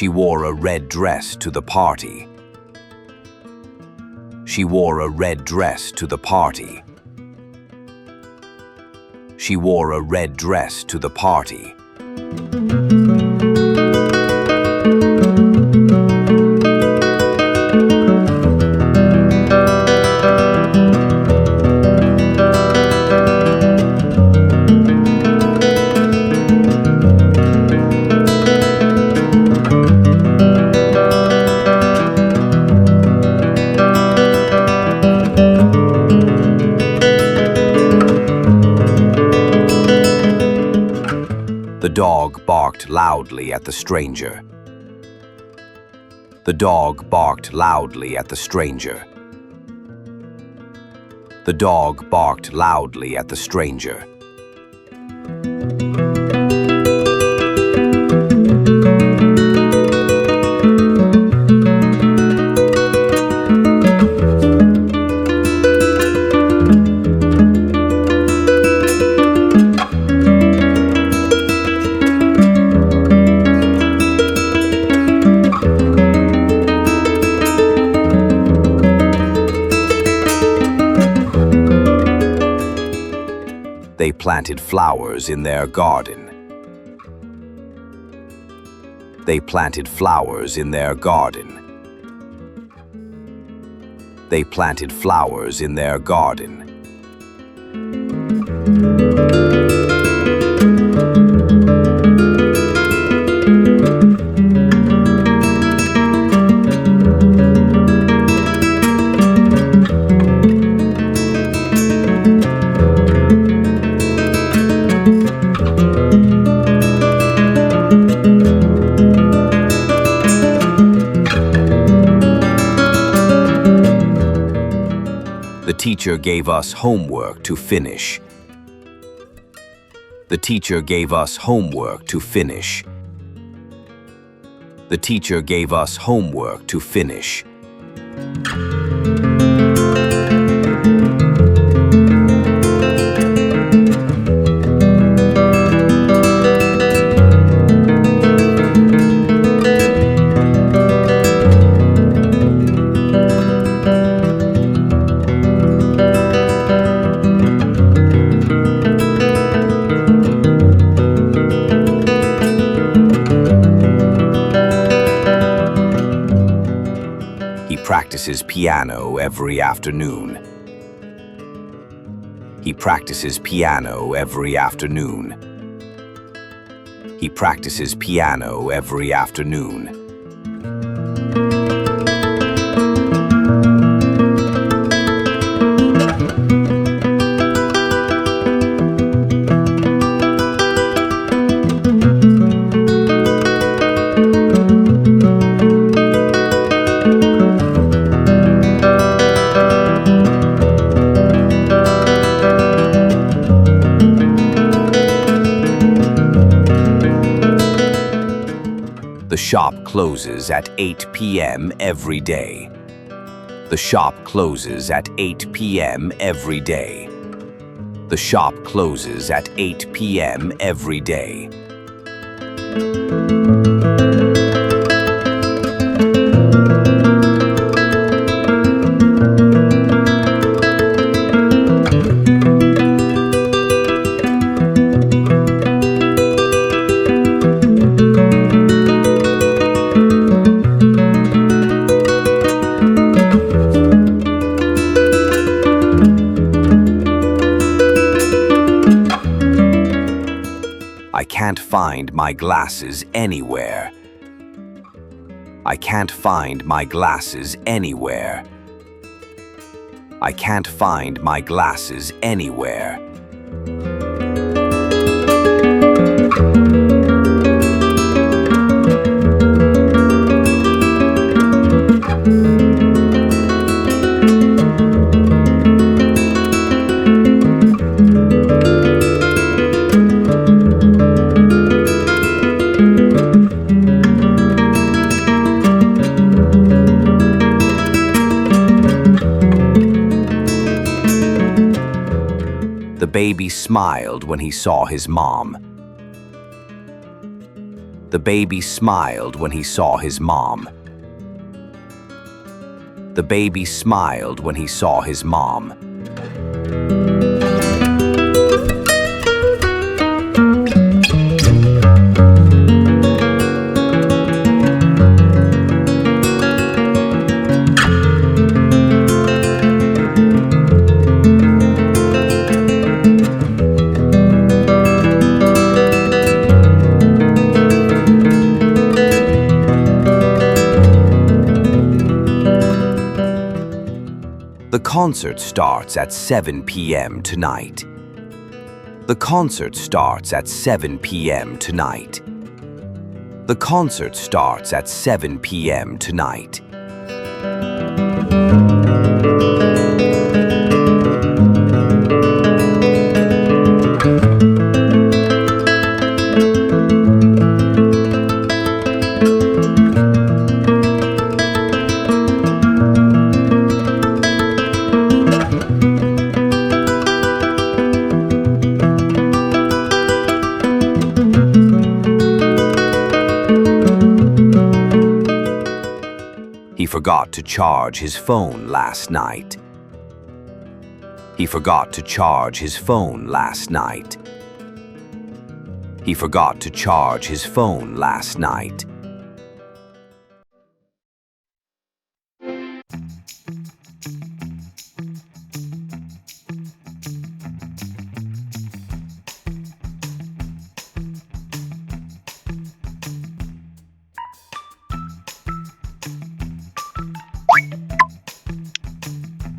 She wore a red dress to the party. She wore a red dress to the party. She wore a red dress to the party. The dog barked loudly at the stranger. The dog barked loudly at the stranger. The dog barked loudly at the stranger. They planted flowers in their garden. They planted flowers in their garden. They planted flowers in their garden. The teacher gave us homework to finish. The teacher gave us homework to finish. The teacher gave us homework to finish. He practices piano every afternoon. He practices piano every afternoon. He practices piano every afternoon. The shop closes at 8 p.m. every day. The shop closes at 8 p.m. every day. The shop closes at 8 p.m. every day. I can't find my glasses anywhere. I can't find my glasses anywhere. I can't find my glasses anywhere. The baby smiled when he saw his mom. The baby smiled when he saw his mom. The baby smiled when he saw his mom. The concert starts at 7 p.m. tonight. The concert starts at 7 p.m. tonight. The concert starts at 7 p.m. tonight. He forgot to charge his phone last night. He forgot to charge his phone last night. He forgot to charge his phone last night.